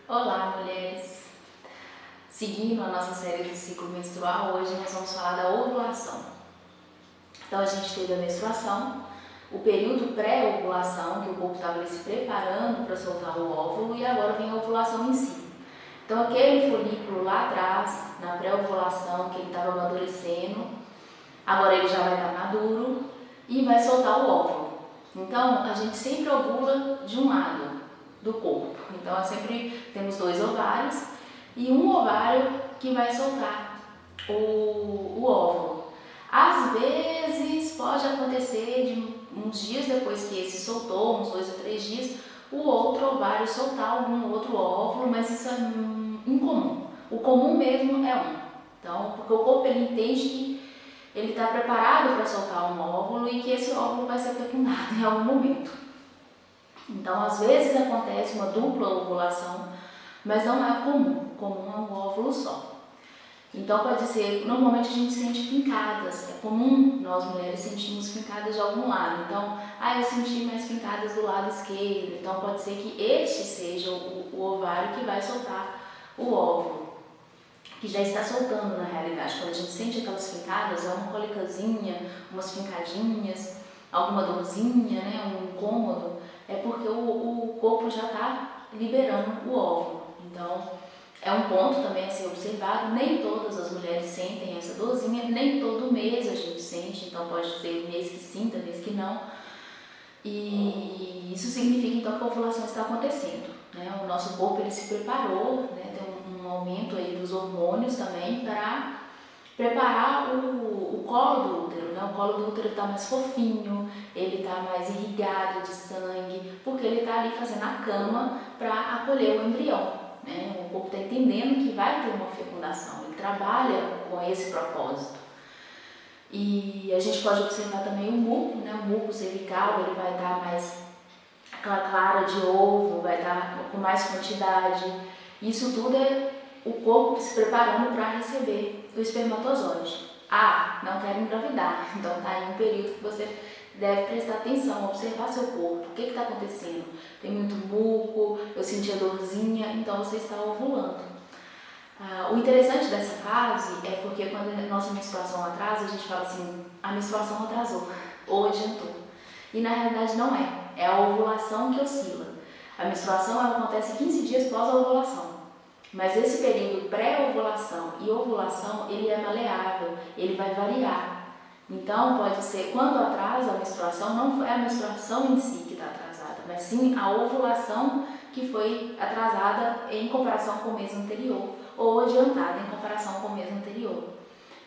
Olá, mulheres! Seguindo a nossa série do ciclo menstrual, hoje nós vamos falar da ovulação. Então, a gente teve a menstruação, o período pré-ovulação, que o corpo estava se preparando para soltar o óvulo, e agora vem a ovulação em si. Então, aquele folículo lá atrás, na pré-ovulação, que ele estava amadurecendo, agora ele já vai estar maduro e vai soltar o óvulo. Então, a gente sempre ovula de um lado do corpo. Então, sempre temos 2 ovários e um ovário que vai soltar o óvulo. Às vezes, pode acontecer de uns dias depois que esse soltou, uns 2 ou 3 dias, o outro ovário soltar algum outro óvulo, mas isso é incomum. O comum mesmo é um. Então, porque o corpo ele entende que ele está preparado para soltar um óvulo e que esse óvulo vai ser fecundado em algum momento. Então, às vezes acontece uma dupla ovulação, mas não é comum. Comum é um óvulo só. Então, pode ser, normalmente a gente sente fincadas. É comum nós mulheres sentirmos fincadas de algum lado. Então, eu senti mais fincadas do lado esquerdo. Então, pode ser que este seja o ovário que vai soltar o óvulo, que já está soltando na realidade. Quando a gente sente aquelas fincadas, é uma cólicazinha, umas fincadinhas, alguma dorzinha, né, um incômodo, é porque o corpo já está liberando o óvulo. Então, é um ponto também a ser observado. Nem todas as mulheres sentem essa dorzinha, nem todo mês a gente sente. Então, pode ser mês que sinta, mês que não. E isso significa, então, que a ovulação está acontecendo, né? O nosso corpo ele se preparou, né? Tem um aumento aí dos hormônios também para preparar o colo do útero, né? O colo do útero está mais fofinho, ele está mais irrigado de sangue, porque ele está ali fazendo a cama para acolher o embrião, né? O corpo está entendendo que vai ter uma fecundação, ele trabalha com esse propósito. E a gente pode observar também o muco, né? O muco cervical, ele vai estar mais, aquela clara de ovo, vai estar com mais quantidade. Isso tudo é o corpo se preparando para receber o espermatozoide. Não quero engravidar, então está aí um período que você deve prestar atenção, observar seu corpo, o que está acontecendo. Tem muito muco, eu senti a dorzinha, então você está ovulando. O interessante dessa fase é porque quando a nossa menstruação atrasa, a gente fala assim, a menstruação atrasou ou adiantou. E na realidade não é a ovulação que oscila. A menstruação ela acontece 15 dias pós a ovulação. Mas esse período pré-ovulação e ovulação, ele é maleável, ele vai variar. Então, pode ser, quando atrasa a menstruação, não foi a menstruação em si que está atrasada, mas sim a ovulação que foi atrasada em comparação com o mês anterior, ou adiantada em comparação com o mês anterior.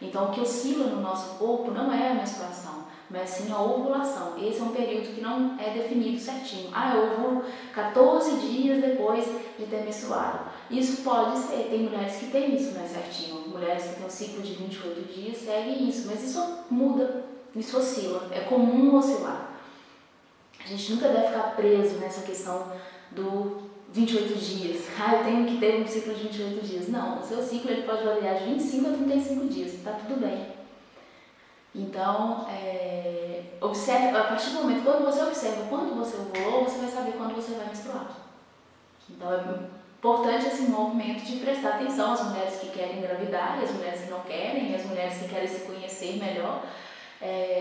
Então, o que oscila no nosso corpo não é a menstruação, mas sim a ovulação. Esse é um período que não é definido certinho. Eu ovulo 14 dias depois de ter menstruado. Isso pode ser, tem mulheres que têm isso mais certinho. Mulheres que têm um ciclo de 28 dias seguem isso, mas isso muda, isso oscila, é comum oscilar. A gente nunca deve ficar preso nessa questão do 28 dias. Eu tenho que ter um ciclo de 28 dias. Não, o seu ciclo ele pode variar de 25 a 35 dias, está tudo bem. Então, observe, a partir do momento quando você observa quando você ovulou, você vai saber quando você vai menstruar. Então, é importante esse movimento de prestar atenção às mulheres que querem engravidar, e as mulheres que não querem, e as mulheres que querem se conhecer melhor,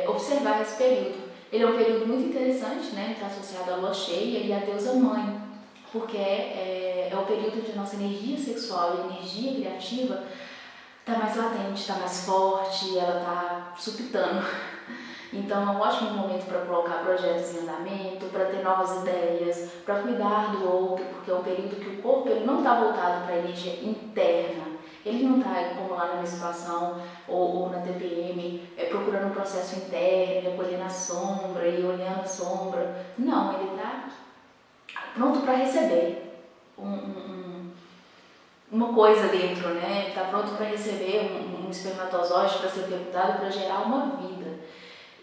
observar esse período. Ele é um período muito interessante, né? Está associado à lua cheia e à deusa mãe, porque é o período onde a nossa energia sexual e energia criativa está mais latente, está mais forte, ela está supitando. Então é um ótimo momento para colocar projetos em andamento, para ter novas ideias, para cuidar do outro, porque é um período que o corpo ele não está voltado para a energia interna. Ele não está como lá na menstruação ou na TPM, procurando um processo interno, recolhendo a sombra e olhando a sombra. Não, ele está pronto para receber uma coisa dentro, né? Ele está pronto para receber um espermatozoide para ser fecundado, para gerar uma vida.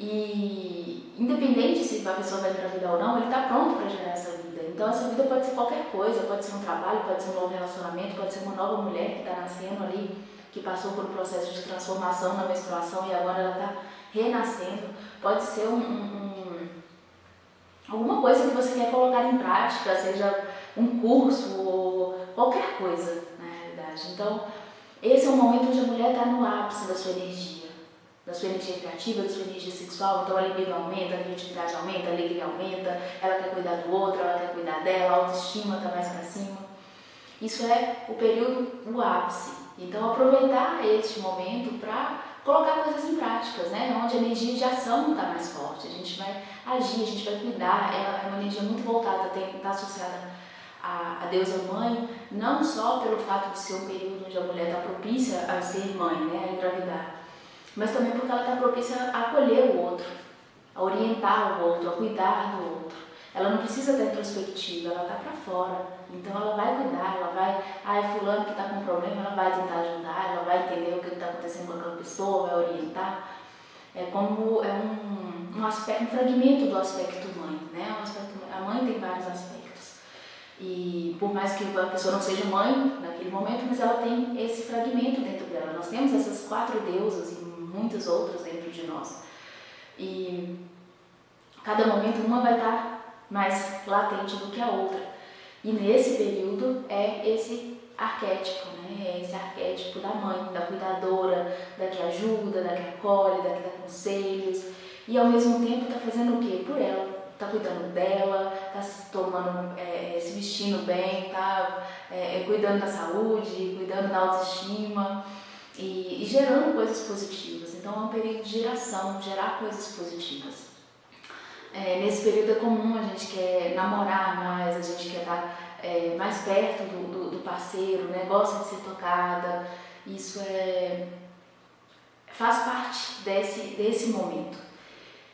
E independente se a pessoa vai engravidar ou não, ele está pronto para gerar essa vida. Então essa vida pode ser qualquer coisa, pode ser um trabalho, pode ser um novo relacionamento, pode ser uma nova mulher que está nascendo ali, que passou por um processo de transformação na menstruação e agora ela está renascendo. Pode ser alguma coisa que você quer colocar em prática, seja um curso ou qualquer coisa, na realidade. Então, esse é o momento onde a mulher está no ápice da sua energia criativa, da sua energia sexual. Então a libido aumenta, a criatividade aumenta, a alegria aumenta, ela quer cuidar do outro, ela quer cuidar dela, a autoestima está mais para cima. Isso é o período, o ápice. Então aproveitar este momento para colocar coisas em práticas, né? Onde a energia de ação está mais forte, a gente vai agir, a gente vai cuidar, ela é uma energia muito voltada, está associada a deusa mãe, não só pelo fato de ser um período onde a mulher está propícia a ser mãe, né? A engravidar, mas também porque ela está propícia a acolher o outro, a orientar o outro, a cuidar do outro. Ela não precisa ter introspectiva, ela está para fora. Então ela vai cuidar, ela vai, é fulano que está com um problema, ela vai tentar ajudar, ela vai entender o que está acontecendo com aquela pessoa, vai orientar. É como um aspecto, um fragmento do aspecto mãe, né? A mãe tem vários aspectos. E por mais que a pessoa não seja mãe naquele momento, mas ela tem esse fragmento dentro dela. Nós temos essas 4 deusas e muitas outras dentro de nós. E cada momento uma vai estar mais latente do que a outra. E nesse período é esse arquétipo, né? É esse arquétipo da mãe, da cuidadora, da que ajuda, da que acolhe, da que dá conselhos. E ao mesmo tempo está fazendo o quê? Por ela. Está cuidando dela, está se vestindo bem, está cuidando da saúde, cuidando da autoestima e gerando coisas positivas. Então é um período de geração, gerar coisas positivas. Nesse período é comum, a gente quer namorar mais, a gente quer estar mais perto do parceiro, né? Gosta de ser tocada. Isso faz parte desse momento.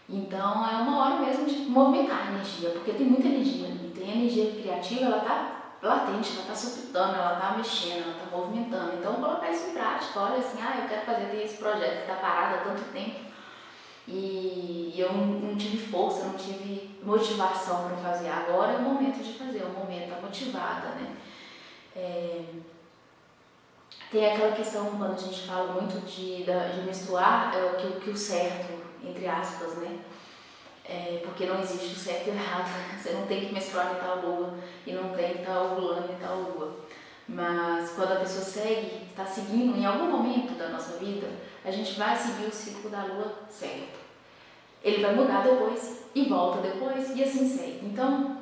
Então é uma hora mesmo de movimentar a energia, porque tem muita energia ali. Tem energia criativa, ela está latente, ela está soltando, ela está mexendo, ela está movimentando. Então colocar isso em prática, olha assim, eu quero fazer esse projeto que está parado há tanto tempo e eu não tive força, não tive motivação para fazer. Agora é o momento de fazer, é o momento, está motivada, né? Tem aquela questão, quando a gente fala muito de menstruar, que o certo, entre aspas, né? Porque não existe o certo e o errado. Você não tem que menstruar em tal lua e não tem que estar ovulando em tal lua. Mas quando a pessoa está seguindo em algum momento da nossa vida, a gente vai seguir o ciclo da lua certo. Ele vai mudar depois e volta depois e assim segue. Então,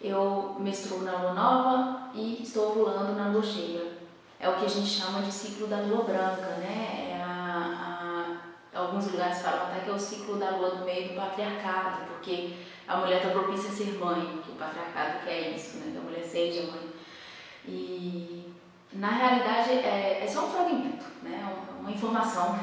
eu menstruo na lua nova e estou ovulando na lua cheia. É o que a gente chama de ciclo da lua branca, né? Alguns lugares falam até que é o ciclo da lua do meio do patriarcado, porque a mulher está propícia a ser mãe, que o patriarcado quer isso, né? Que a mulher seja mãe. E na realidade é só um fragmento, né? Uma informação.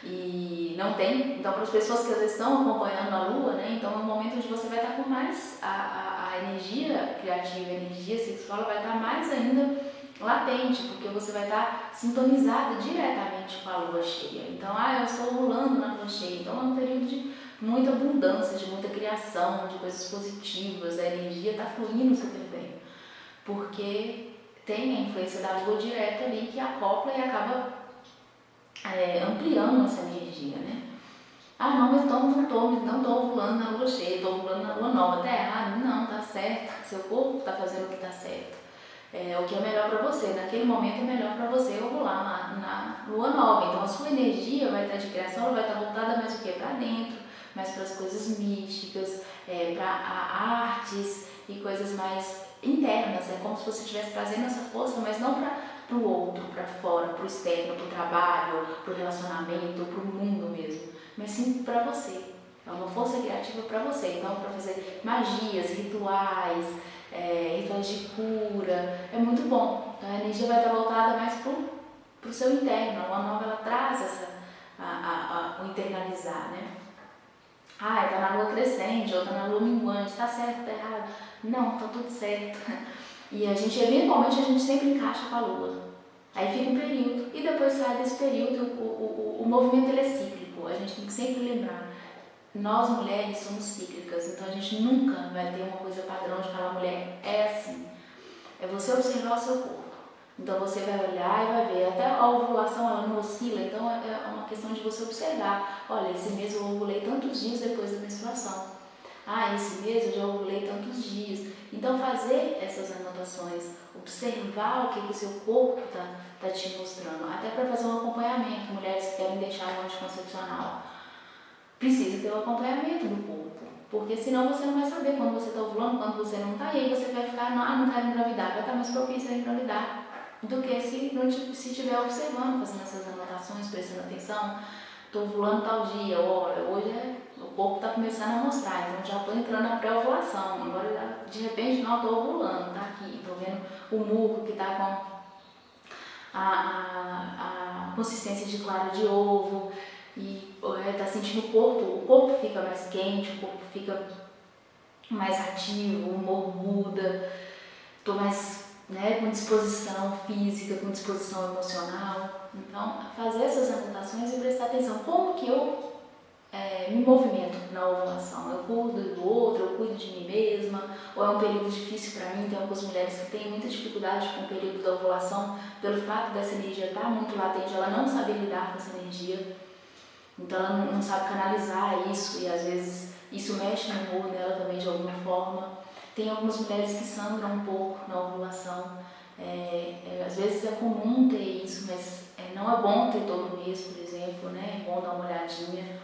E não tem, então para as pessoas que às vezes estão acompanhando a lua, né? Então é um momento onde você vai estar com mais a energia criativa, a energia sexual vai estar mais ainda latente, porque você vai estar sintonizado diretamente com a lua cheia. Então, eu estou ovulando na lua cheia. Então é um período de muita abundância, de muita criação, de coisas positivas, a energia está fluindo super bem, porque tem a influência da lua direta ali que acopla e acaba ampliando essa energia, né? Não, mas então não estou ovulando na lua cheia, estou ovulando na lua nova. Tá errado? Não, tá certo. Seu corpo está fazendo o que está certo. O que é melhor para você. Naquele momento é melhor para você ovular na lua nova. Então a sua energia vai estar de criação, ela vai estar voltada mais o quê? Para dentro, mais para as coisas místicas, para artes e coisas mais internas. É como se você estivesse trazendo essa força, mas não para o outro, para fora, para o externo, para o trabalho, para o relacionamento, para o mundo mesmo, mas sim para você. É uma força criativa para você. Então, para fazer magias, rituais, rituais de cura, é muito bom. Então, a energia vai estar voltada mais para o seu interno. A lua nova, ela traz o internalizar, né? Está na lua crescente, ou está na lua minguante, está certo, está errado? Não, está tudo certo. E eventualmente, a gente sempre encaixa com a lua. Aí fica um período, e depois sai desse período, o movimento ele é cíclico. A gente tem que sempre lembrar. Nós mulheres somos cíclicas, então a gente nunca vai ter uma coisa padrão de falar mulher é assim. É você observar o seu corpo. Então você vai olhar e vai ver, até a ovulação ela não oscila, então é uma questão de você observar. Olha, esse mês eu ovulei tantos dias depois da menstruação. Esse mês eu já ovulei tantos dias. Então fazer essas anotações, observar o que o seu corpo tá te mostrando, até para fazer um acompanhamento. Mulheres que querem deixar o anticoncepcional, precisa ter o acompanhamento do corpo, porque senão você não vai saber quando você está ovulando, quando você não está, e aí você vai ficar, não quero engravidar, vai estar mais propício a engravidar do que se estiver observando, fazendo essas anotações, prestando atenção. Estou ovulando tal dia, olha, hoje o corpo está começando a mostrar, então já estou entrando na pré-ovulação, agora de repente não, estou ovulando, está aqui, estou vendo o muco que está com a consistência de clara de ovo, e está sentindo o corpo fica mais quente, o corpo fica mais ativo, o humor muda, estou mais com disposição física, com disposição emocional. Então, fazer essas anotações e prestar atenção, como que eu me movimento na ovulação? Eu cuido do outro, eu cuido de mim mesma, ou é um período difícil para mim? Tem algumas mulheres que têm muita dificuldade com o período da ovulação, pelo fato dessa energia estar muito latente, ela não sabe lidar com essa energia, então ela não sabe canalizar isso, e às vezes isso mexe no humor dela também de alguma forma. Tem algumas mulheres que sangram um pouco na ovulação, às vezes é comum ter isso, mas não é bom ter todo mês, por exemplo, né? É bom dar uma olhadinha,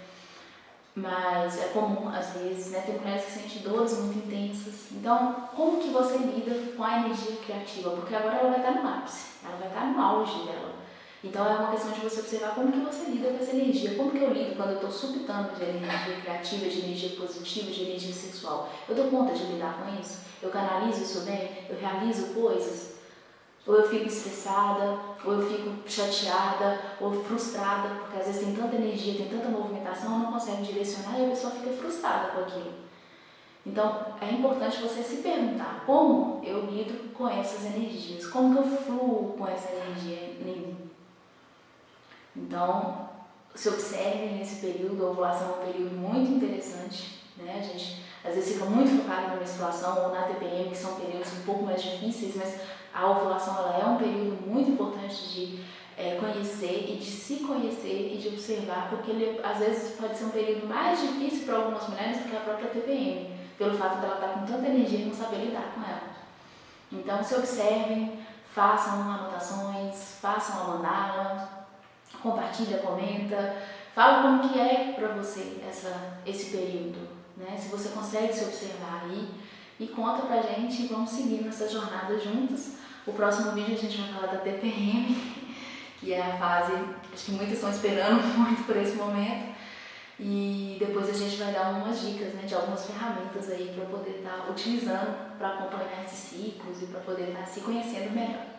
mas é comum às vezes, né? Tem mulheres que sentem dores muito intensas. Então, como que você lida com a energia criativa? Porque agora ela vai estar no ápice, ela vai estar no auge dela. Então é uma questão de você observar como que você lida com essa energia, como que eu lido quando eu estou supitando de energia criativa, de energia positiva, de energia sexual. Eu dou conta de lidar com isso? Eu canalizo isso bem? Eu realizo coisas? Ou eu fico estressada, ou eu fico chateada, ou frustrada, porque às vezes tem tanta energia, tem tanta movimentação, não consegue direcionar e a pessoa fica frustrada com aquilo. Então é importante você se perguntar, como eu lido com essas energias? Como que eu fluo com essa energia em mim? Então, se observe nesse período, a ovulação é um período muito interessante, né? A gente às vezes fica muito focado na menstruação ou na TPM, que são períodos um pouco mais difíceis, mas a ovulação ela é um período muito importante de conhecer e de se conhecer e de observar, porque ele às vezes pode ser um período mais difícil para algumas mulheres do que a própria TPM, pelo fato dela estar com tanta energia e não saber lidar com ela. Então, se observem, façam anotações, façam a mandala, compartilha, comenta, fala como que é para você esse período, né? Se você consegue se observar aí, e conta pra gente, e vamos seguir nessa jornada juntas. O próximo vídeo a gente vai falar da TPM, que é a fase, acho que muitas estão esperando muito por esse momento, e depois a gente vai dar algumas dicas, né, de algumas ferramentas aí para poder estar utilizando para acompanhar esses ciclos e para poder estar se conhecendo melhor.